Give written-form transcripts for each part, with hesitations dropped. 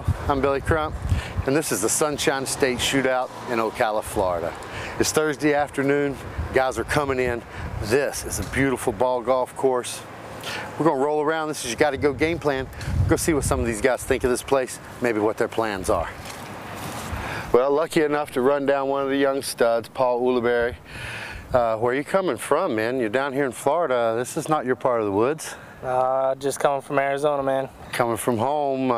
Climo. I'm Billy Crump, and this is the Sunshine State Shootout in Ocala, Florida. It's Thursday afternoon. Guys are coming in. This is a beautiful ball golf course. We're going to roll around. This is your Gotta Go game plan. Go see what some of these guys think of this place, maybe what their plans are. Well, lucky enough to run down one of the young studs, Paul Ulibarri. Where are you coming from, man? You're down here in Florida. This is not your part of the woods. Just coming from Arizona, man. Coming from home,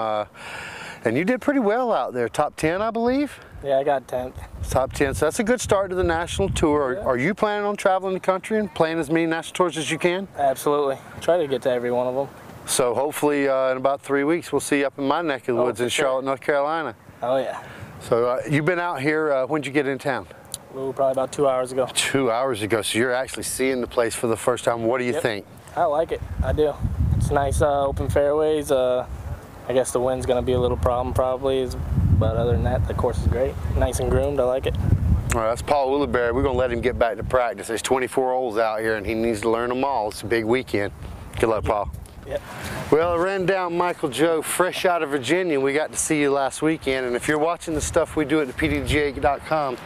and you did pretty well out there. Top 10, I believe? Yeah, I got 10th. Top 10, so that's a good start to the national tour. Yeah. Are you planning on traveling the country and playing as many national tours as you can? Absolutely. Try to get to every one of them. So hopefully in about 3 weeks, we'll see you up in my neck of the woods in Charlotte, North Carolina. Oh, yeah. So you've been out here, when'd you get in town? Ooh, probably about 2 hours ago. 2 hours ago, so you're actually seeing the place for the first time. What do you think? I like it, I do. It's nice open fairways. I guess the wind's gonna be a little problem probably, but other than that, the course is great. Nice and groomed, I like it. All right, that's Paul Ulibarri. We're gonna let him get back to practice. There's 24 holes out here and he needs to learn them all. It's a big weekend. Good luck, Paul. Yep. Well, I ran down Michael Joe, fresh out of Virginia. We got to see you last weekend, and if you're watching the stuff we do at the PDGA.com,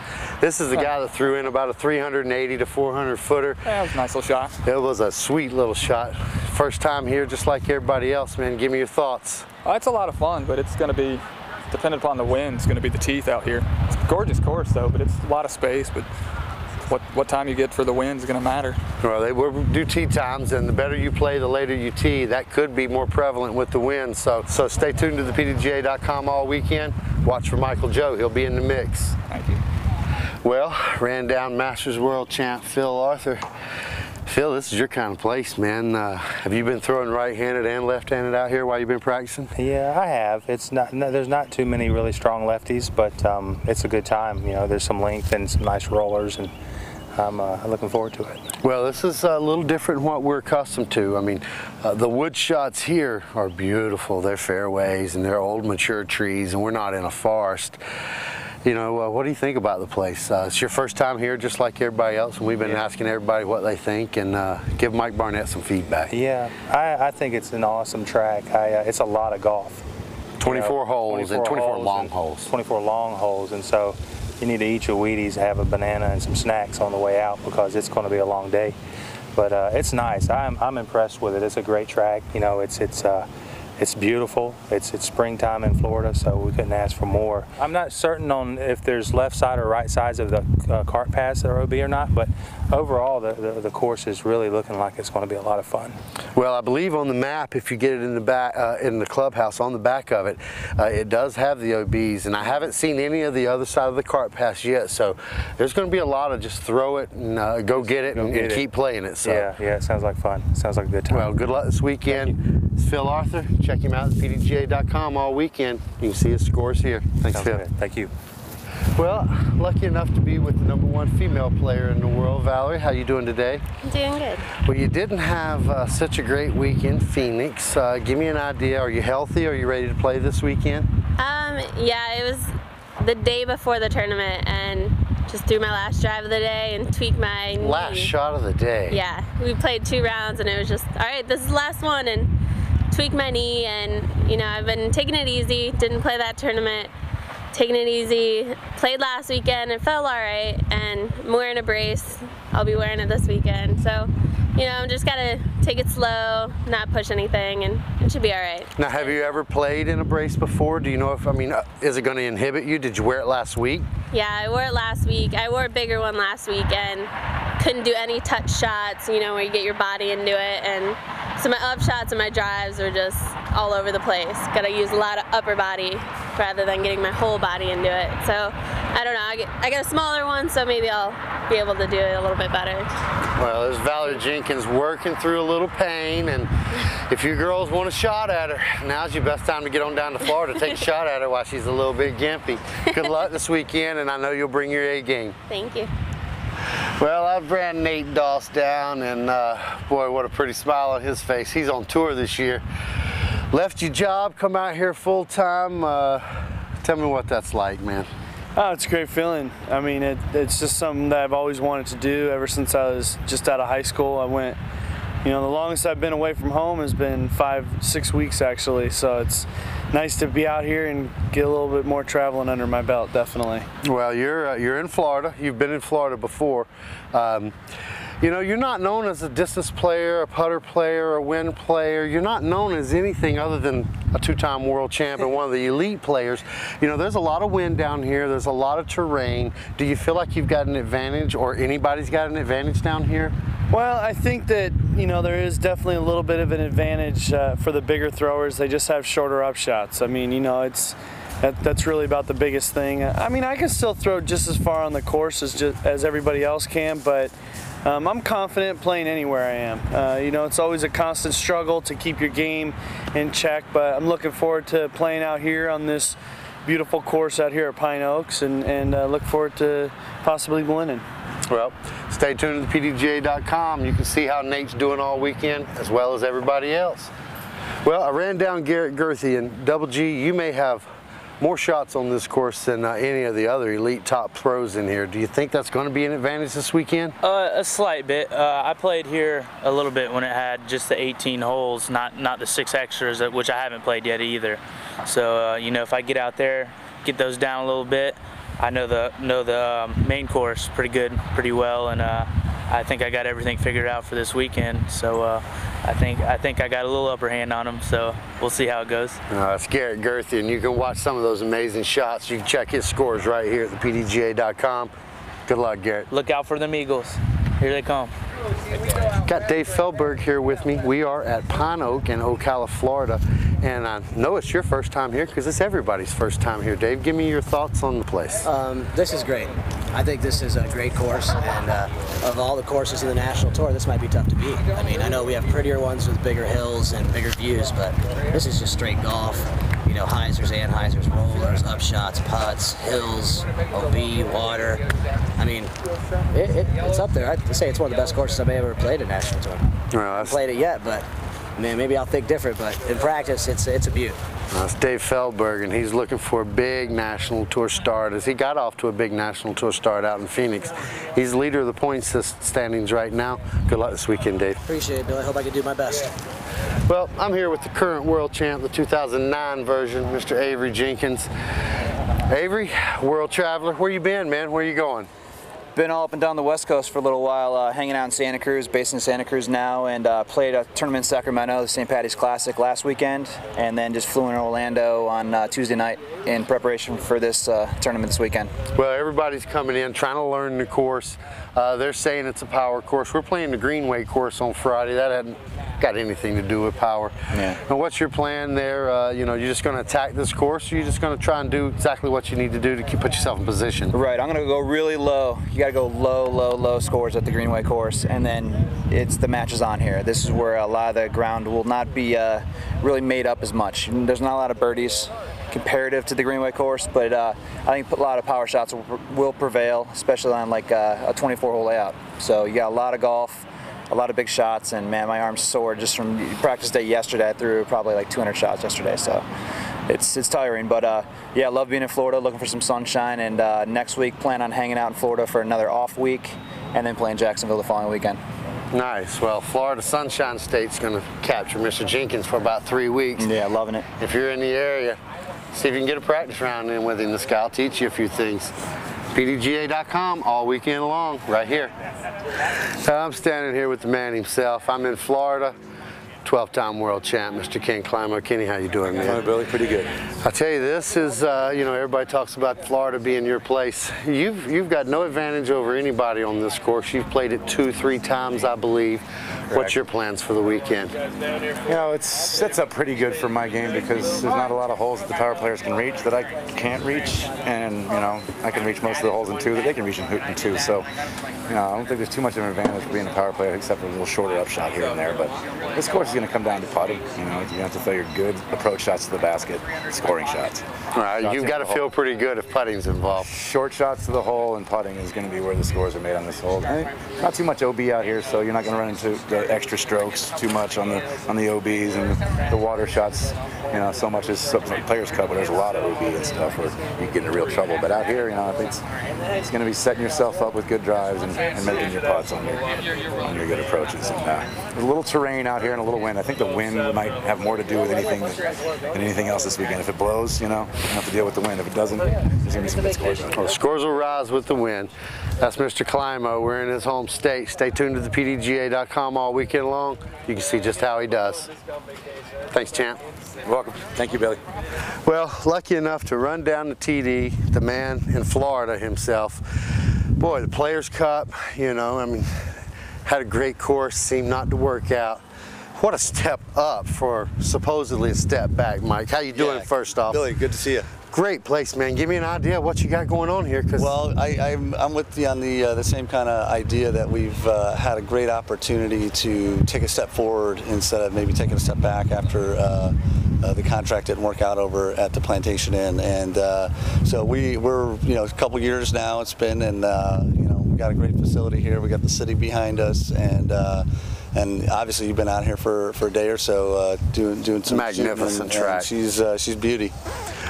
this is the guy that threw in about a 380 to 400 footer. Yeah, it was a nice little shot. It was a sweet little shot. First time here, just like everybody else, man. Give me your thoughts. It's a lot of fun, but it's going to be, dependent upon the wind, it's going to be the teeth out here. It's a gorgeous course, though, but it's a lot of space, but what time you get for the wind is going to matter. Well, they will do tee times, and the better you play, the later you tee. That could be more prevalent with the wind. So stay tuned to the PDGA.com all weekend. Watch for Michael Joe. He'll be in the mix. Thank you. Well, ran down Masters World champ Phil Arthur. Phil, this is your kind of place, man. Have you been throwing right-handed and left-handed out here while you've been practicing? Yeah, I have. It's not. There's not too many really strong lefties, but it's a good time. You know, there's some length and some nice rollers, and I'm looking forward to it. Well, this is a little different than what we're accustomed to. I mean, the wood shots here are beautiful. They're fairways and they're old, mature trees, and we're not in a forest. You know, what do you think about the place? It's your first time here, just like everybody else, and we've been asking everybody what they think, and give Mike Barnett some feedback. Yeah, I think it's an awesome track. It's a lot of golf. 24 holes and 24 long holes. 24 long holes, and so you need to eat your Wheaties, have a banana and some snacks on the way out because it's going to be a long day. But it's nice. I'm impressed with it. It's a great track. You know, it's beautiful. It's springtime in Florida, so we couldn't ask for more. I'm not certain on if there's left side or right sides of the cart paths that are OB or not, but overall the course is really looking like it's going to be a lot of fun. Well, I believe on the map, if you get it in the back, in the clubhouse, on the back of it, it does have the OBs, and I haven't seen any of the other side of the cart paths yet, so there's going to be a lot of just throw it and go get it and keep playing it. So. Yeah, it sounds like fun. Sounds like a good time. Well, good luck this weekend. It's Phil Arthur. Check him out at PDGA.com all weekend. You can see his scores here. Thanks, Phil. Good. Thank you. Well, lucky enough to be with the #1 female player in the world. Valarie, how you doing today? I'm doing good. Well, you didn't have such a great week in Phoenix. Give me an idea. Are you healthy? Are you ready to play this weekend? Yeah, it was the day before the tournament, and just threw my last drive of the day and tweaked my knee. Last shot of the day. Yeah, we played 2 rounds, and it was just, all right, this is the last one, and tweaked my knee, and you know, I've been taking it easy. Didn't play that tournament. Taking it easy. Played last weekend and felt all right, and I'm wearing a brace. I'll be wearing it this weekend. So, you know, just gotta take it slow, not push anything, and it should be all right. Now, have you ever played in a brace before? Do you know if, I mean, is it going to inhibit you? Did you wear it last week? Yeah, I wore it last week. I wore a bigger one last week and couldn't do any touch shots, you know, where you get your body into it. And so my up shots and my drives are just all over the place. Gotta use a lot of upper body rather than getting my whole body into it. So, I don't know, I got a smaller one, so maybe I'll be able to do it a little bit better. Well, there's Valarie Jenkins working through a little pain, and if you girls want a shot at her, now's your best time to get on down to Florida to take a shot at her while she's a little bit gimpy. Good luck this weekend, and I know you'll bring your A game. Thank you. Well, I've ran Nate Doss down, and boy, what a pretty smile on his face. He's on tour this year. Left your job, come out here full time. Tell me what that's like, man. Oh, it's a great feeling. I mean, it's just something that I've always wanted to do ever since I was just out of high school. I went, you know, the longest I've been away from home has been 5-6 weeks actually. So nice to be out here and get a little bit more traveling under my belt, definitely. Well, you're in Florida. You've been in Florida before. You know, you're not known as a distance player, a putter player, a wind player. You're not known as anything other than a two-time world champ and one of the elite players. You know, there's a lot of wind down here. There's a lot of terrain. Do you feel like you've got an advantage, or anybody's got an advantage down here? Well, I think that, you know, there is definitely a little bit of an advantage for the bigger throwers. They just have shorter up shots. I mean, you know, that's really about the biggest thing. I mean, I can still throw just as far on the course as everybody else can, but I'm confident playing anywhere I am. You know, it's always a constant struggle to keep your game in check, but I'm looking forward to playing out here on this beautiful course out here at Pine Oaks, and look forward to possibly winning. Well, stay tuned to PDGA.com. You can see how Nate's doing all weekend, as well as everybody else. Well, I ran down Garrett Gurthie, and Double G, you may have more shots on this course than any of the other elite top pros in here. Do you think that's going to be an advantage this weekend? A slight bit. I played here a little bit when it had just the 18 holes, not the 6 extras, which I haven't played yet either. So you know, if I get out there, get those down a little bit, I know the main course pretty good, pretty well, and I think I got everything figured out for this weekend. So I think I got a little upper hand on him. So we'll see how it goes. It's Garrett Gurthie, and you can watch some of those amazing shots. You can check his scores right here at the PDGA.com. Good luck, Garrett. Look out for them Eagles. Here they come. Got Dave Feldberg here with me. We are at Pine Oak in Ocala, Florida, and I know it's your first time here because it's everybody's first time here. Dave, give me your thoughts on the place. This is great. I think this is a great course, and of all the courses in the National Tour, this might be tough to beat. I mean, I know we have prettier ones with bigger hills and bigger views, but this is just straight golf. You know, hyzers, anhyzers, rollers, upshots, putts, hills, OB, water. I mean, it's up there. I'd say it's one of the best courses I've ever played at National Tour. Well, I haven't played it yet, but man, maybe I'll think different. But in practice, it's a beaut. That's Dave Feldberg, and he's looking for a big National Tour start, as he got off to a big National Tour start out in Phoenix. He's the leader of the points standings right now. Good luck this weekend, Dave. Appreciate it, Bill. I hope I can do my best. Well, I'm here with the current world champ, the 2009 version, Mr. Avery Jenkins. Avery, world traveler, where you been, man? Where you going? Been all up and down the West Coast for a little while, hanging out in Santa Cruz, based in Santa Cruz now, and played a tournament in Sacramento, the St. Patty's Classic last weekend, and then just flew in Orlando on Tuesday night in preparation for this tournament this weekend. Well, everybody's coming in, trying to learn the course. They're saying it's a power course. We're playing the Greenway course on Friday. That hadn't got anything to do with power. Yeah. And what's your plan there? You know, you're just going to attack this course, or you're just going to try and do exactly what you need to do to put yourself in position? Right, I'm going to go really low. You got to go low scores at the Greenway course, and then it's the matches on here. This is where a lot of the ground will not be really made up as much. There's not a lot of birdies comparative to the Greenway course, but I think a lot of power shots will prevail, especially on like a 24-hole layout. So you got a lot of golf, a lot of big shots, and man, my arm's sore just from practice day yesterday. I threw probably like 200 shots yesterday, so it's tiring. But yeah, I love being in Florida, looking for some sunshine, and next week plan on hanging out in Florida for another off week, and then playing Jacksonville the following weekend. Nice. Well, Florida Sunshine State's going to capture Mr. Jenkins for about 3 weeks. Yeah, loving it. If you're in the area, see if you can get a practice round in with him. This guy will teach you a few things. PDGA.com all weekend long, right here. I'm standing here with the man himself. I'm in Florida. 12-time world champ, Mr. Ken Climo. Kenny, how you doing, man? Hi, Billy. Pretty good. I tell you, this is, you know, everybody talks about Florida being your place. You've got no advantage over anybody on this course. You've played it 2-3 times, I believe. Correct. What's your plans for the weekend? You know, it sets up pretty good for my game because there's not a lot of holes that the power players can reach that I can't reach, and you know, I can reach most of the holes in 2 that they can reach in 2. So, you know, I don't think there's too much of an advantage for being a power player except for a little shorter upshot here and there. But this course is going to come down to putting. You know, you have to throw your good approach shots to the basket, scoring shots. All right, you've got to feel pretty good if putting's involved. Short shots to the hole and putting is going to be where the scores are made on this hole. Not too much OB out here, so you're not going to run into the extra strokes too much on the OBs and the water shots. You know, so much as something like Players Cup where there's a lot of OB and stuff where you get into real trouble. But out here, you know, I think it's going to be setting yourself up with good drives and making your putts on your good approaches. And there's a little terrain out here and a little wind. I think the wind might have more to do with anything than anything else this weekend. If it blows, you know, you have to deal with the wind. If it doesn't, there's going to be some good scores. Well, the scores will rise with the wind. That's Mr. Climo. We're in his home state. Stay tuned to the PDGA.com all weekend long. You can see just how he does. Thanks, champ. You're welcome. Thank you, Billy. Well, lucky enough to run down the TD, the man in Florida himself. Boy, the Players Cup, you know, I mean, had a great course, seemed not to work out. What a step up for supposedly a step back, Mike. How you doing first off? Billy, good to see you. Great place, man. Give me an idea of what you got going on here. Well, I'm with you on the same kind of idea that we've had a great opportunity to take a step forward instead of maybe taking a step back after the contract didn't work out over at the Plantation Inn. And so we're, you know, a couple years now it's been, and you know, we got a great facility here. We got the city behind us, and obviously you've been out here for a day or so doing some magnificent track. She's beauty.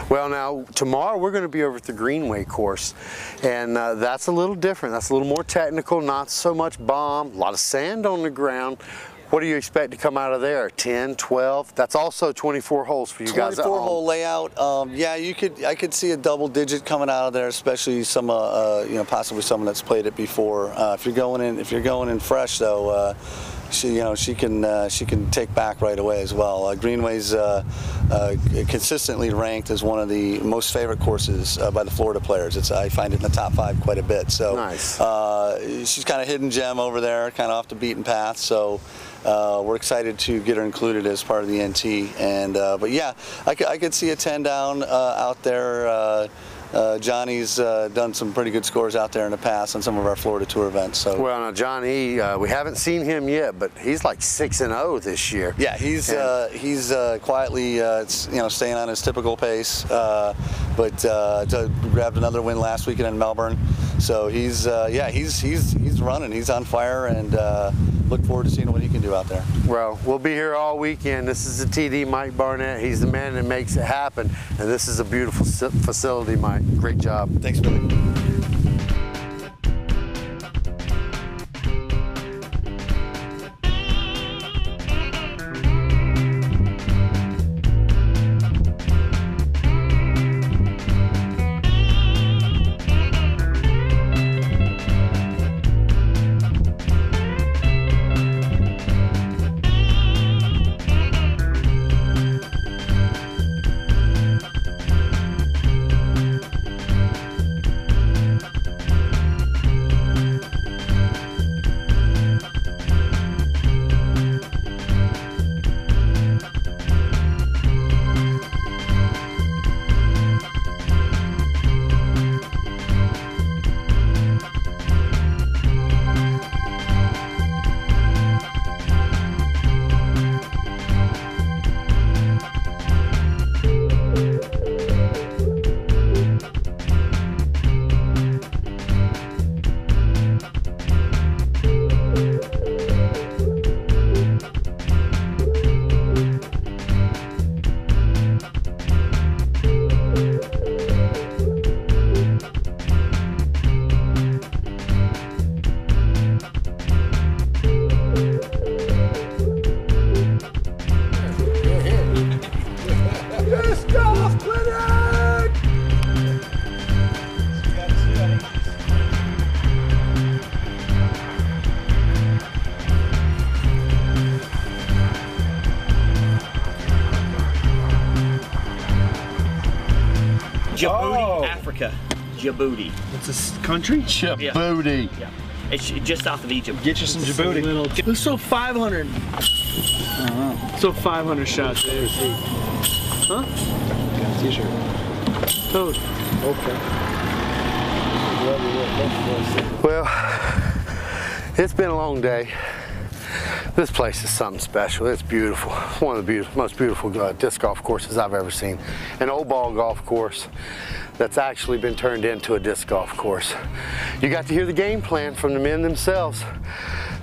Well, now tomorrow we're going to be over at the Greenway course, and that's a little different. That's a little more technical, not so much bomb, a lot of sand on the ground. What do you expect to come out of there? 10, 12? That's also 24 holes for you guys at home. 24-hole layout. Yeah, I could see a double digit coming out of there, especially some, you know, possibly someone that's played it before. If you're going in fresh though, she can take back right away as well. Greenway's consistently ranked as one of the most favorite courses by the Florida players. I find it in the top 5 quite a bit. So nice. She's kind of hidden gem over there, kind of off the beaten path. So we're excited to get her included as part of the NT. And but yeah, I could see a 10 down out there. Johnny's done some pretty good scores out there in the past on some of our Florida Tour events. So. Well, now Johnny, we haven't seen him yet, but he's like 6-0 this year. Yeah, he's quietly, staying on his typical pace. But grabbed another win last weekend in Melbourne. So he's running. He's on fire, and look forward to seeing what he can do out there. Well, we'll be here all weekend. This is the TD, Mike Barnett. He's the man that makes it happen, and this is a beautiful facility, Mike. Great job. Thanks, Billy. Djibouti, Africa. Djibouti. It's a country? Djibouti. Yeah. It's just south of Egypt. Get you some Djibouti. Let's throw 500. So 500 shots there. Huh? Got a t-shirt. Toad. Okay. Well, it's been a long day. This place is something special. It's beautiful. It's one of the most beautiful disc golf courses I've ever seen. An old ball golf course that's actually been turned into a disc golf course. You got to hear the game plan from the men themselves.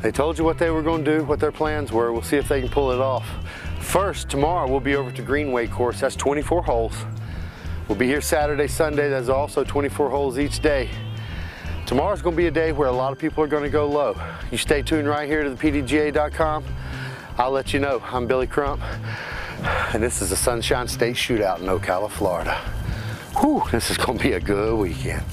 They told you what they were going to do, what their plans were. We'll see if they can pull it off. First, tomorrow we'll be over to Greenway course. That's 24 holes. We'll be here Saturday, Sunday. That's also 24 holes each day. Tomorrow's going to be a day where a lot of people are going to go low. You stay tuned right here to the PDGA.com. I'll let you know. I'm Billy Crump, and this is the Sunshine State Shootout in Ocala, Florida. Whew, this is going to be a good weekend.